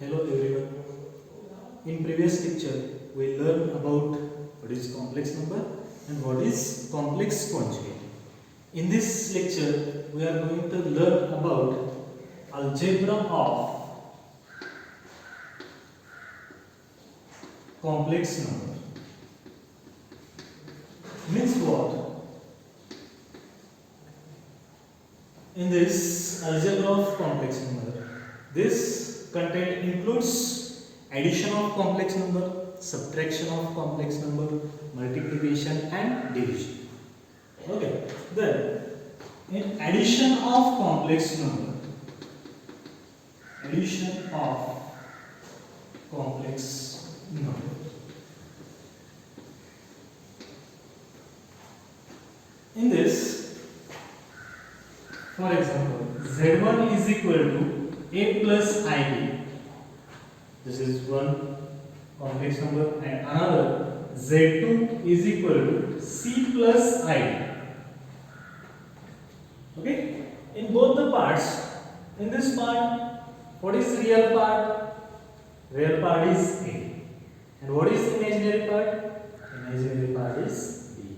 Hello everyone. In previous lecture, we learned about what is complex number and what is complex conjugate. In this lecture, we are going to learn about algebra of complex number. Means what? In this algebra of complex number, this content includes addition of complex number, subtraction of complex number, multiplication and division. Okay. Then, in addition of complex number, in this, for example, Z1 is equal to A plus IB. This is one complex number, and another Z2 is equal to C plus ID. Okay? In both the parts, in this part, what is real part? Real part is A. And what is imaginary part? Imaginary part is B.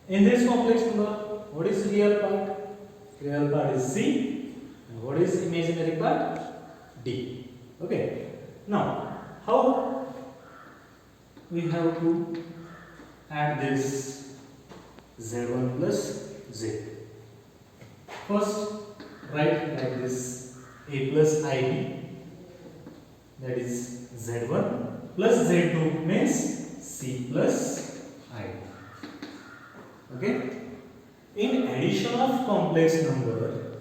In this complex number, what is real part? Real part is C. And what is imaginary part? D. Okay. Now, how we have to add this Z1 plus Z2? First, write like this: A plus IB, that is Z1 plus Z2 means C plus IB. Okay? In addition of complex number,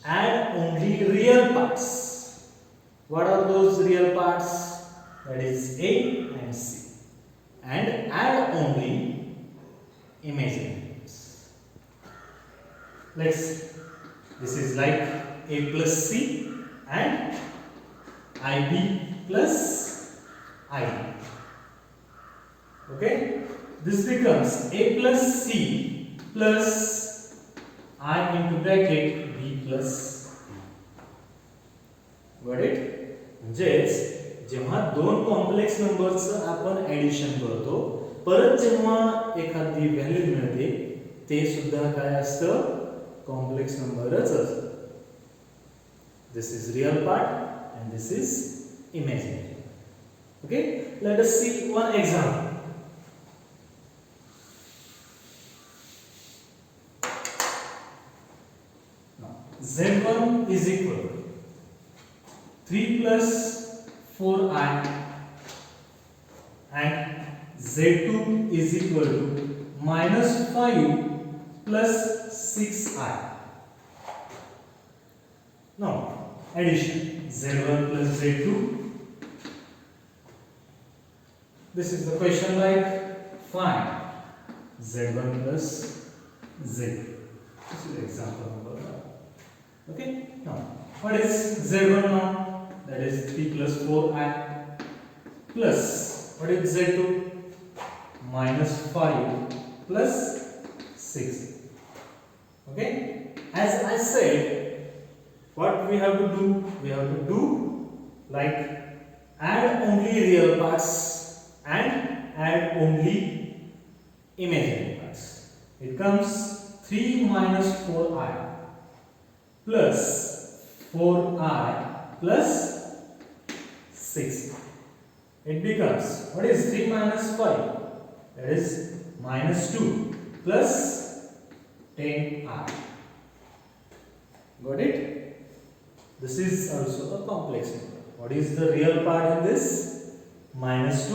add only real parts. What are those real parts? That is A and C. And add only imaginary parts. This is like A plus C and IB plus IB. Okay? This becomes A plus C plus I into bracket B plus B. Got it? म्हणजेच जेव्हा दोन complex नंबरचं आपण addition करतो, परत जेव्हा एखादी value मिळते, ते सुद्धा काय असतं? कॉम्प्लेक्स नंबरच असतं. This is real part and this is imaginary. Okay? Let us see one example. Z1 is equal to 3 plus 4i and Z2 is equal to minus 5 plus 6i. Now, addition Z1 plus Z2. This is the question like find Z1 plus Z2. This is example number 1. Okay? Now, what is Z1 now? That is 3 plus 4i plus, what is Z2? Minus 5 plus 6. Okay? As I said, what we have to do? We have to do like add only real parts and add only imaginary parts. It comes 3 minus 4i plus 4i plus 6. It becomes, what is 3 minus 5? That is minus 2 plus 10i. Got it? This is also a complex number. What is the real part in this? Minus 2.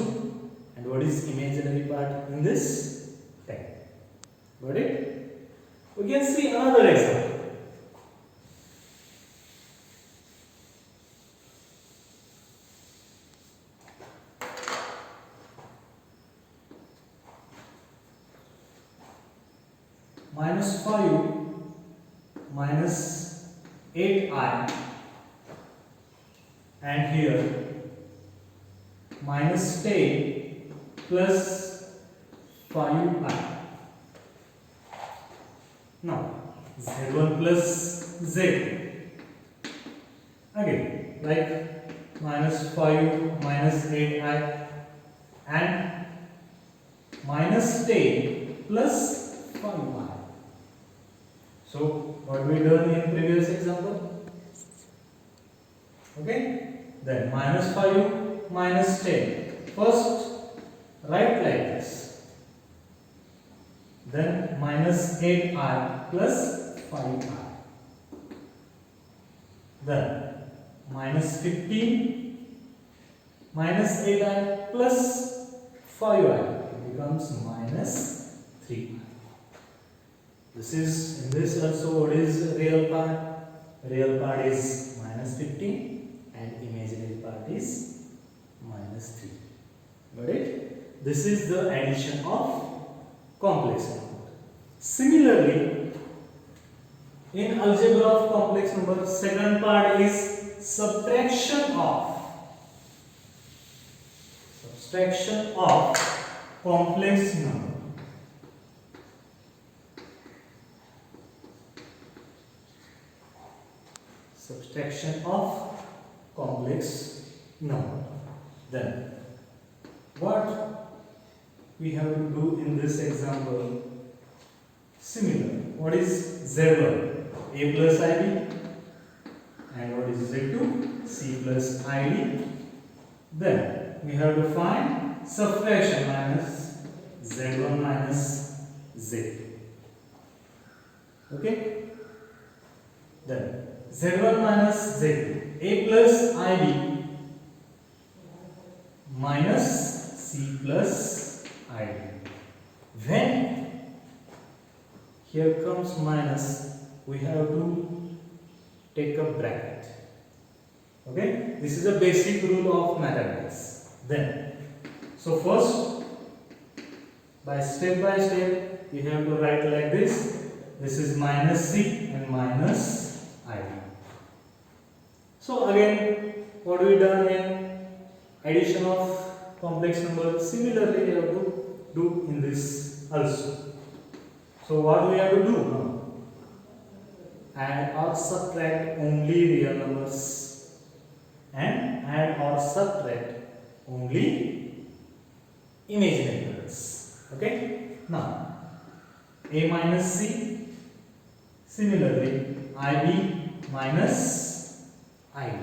And what is imaginary part in this? 10. Got it? We can see another example. Minus 5 minus 8i and here minus 10 plus 5i. Now Z1 plus Z. Again, like minus 5 minus 8i and minus 10 plus 5i. So what we done in previous example? Okay, then minus 5 minus 10. First write like this. Then minus 8i plus 5i. Then minus 15 minus 8i plus 5i. It becomes minus 3i. This is, in this also, what is real part? Real part is minus 15 and imaginary part is minus 3. Got it? This is the addition of complex number. Similarly, in algebra of complex number, second part is subtraction of complex number. Subtraction of complex number. Then what we have to do in this example? Similar. What is Z1? A plus IB. And what is Z2? C plus ID. Then we have to find subtraction minus Z1 minus Z2. Okay? Then Z1 minus Z2. A plus IB minus C plus ID. When here comes minus, we have to take a bracket. Okay, this is a basic rule of mathematics. Then, so first, by step, you have to write like this. This is minus C and minus ID. So again, what we done in addition of complex numbers, similarly we have to do in this also. So what we have to do now? Add or subtract only real numbers and add or subtract only imaginary numbers. Okay? Now, A minus C, similarly IB minus ID.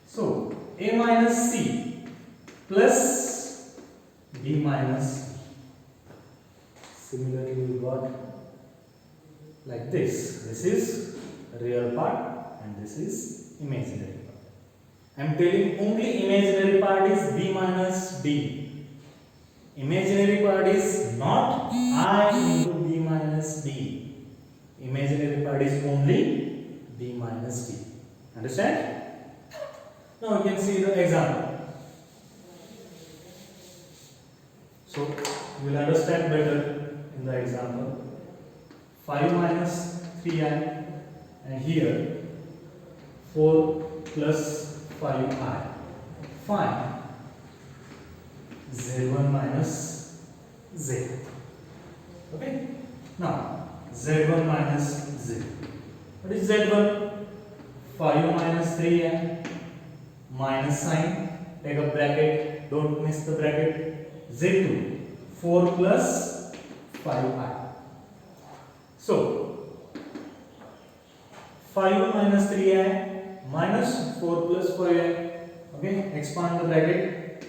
So, A minus C plus B minus B. Similarly, we got like this. This is real part and this is imaginary part. I am telling only imaginary part is B minus D. Imaginary part is not I into B minus D. Imaginary part is only B minus D. Understand? Now you can see the example. So you will understand better in the example. 5 minus 3i and here 4 plus 5i. Find Z1 minus Z. Okay? Now Z1 minus Z. What is Z1? 5 minus 3i minus sign. Take a bracket. Don't miss the bracket. Z2. 4 plus 5i. So 5 minus 3i minus 4 plus 5i. Okay, expand the bracket.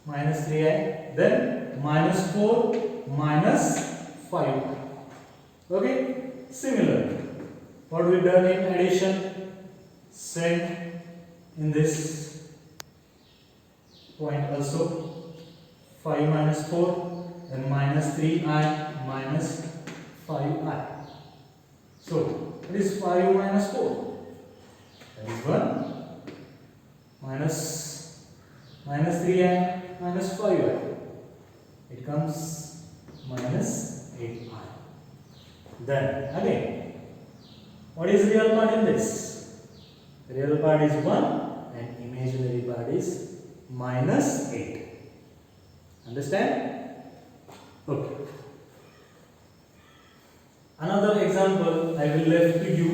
Minus 3i, then minus 4 minus 5. Okay, similar. What we done in addition? Same in this point also. 5 minus 4, then minus 3i minus 5i. So, what is 5 minus 4? That is 1. Minus 3i minus 5i. It comes minus 8i. Then again, what is real part in this? Real part is 1 and imaginary part is minus 8. Understand? Okay. Another example I will left to you.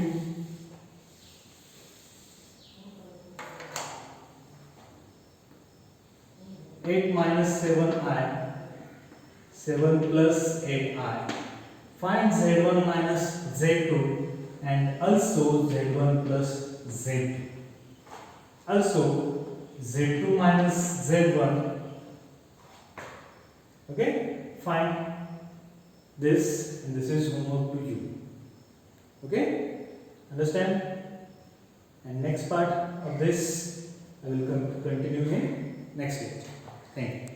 8 minus 7i, 7 plus 8i. Find z1 minus z2 and also z1 plus z2. Also z2 minus z1. Okay, find this, and this is homework to you. Okay, understand? And next part of this I will continue in next lecture. Thank you.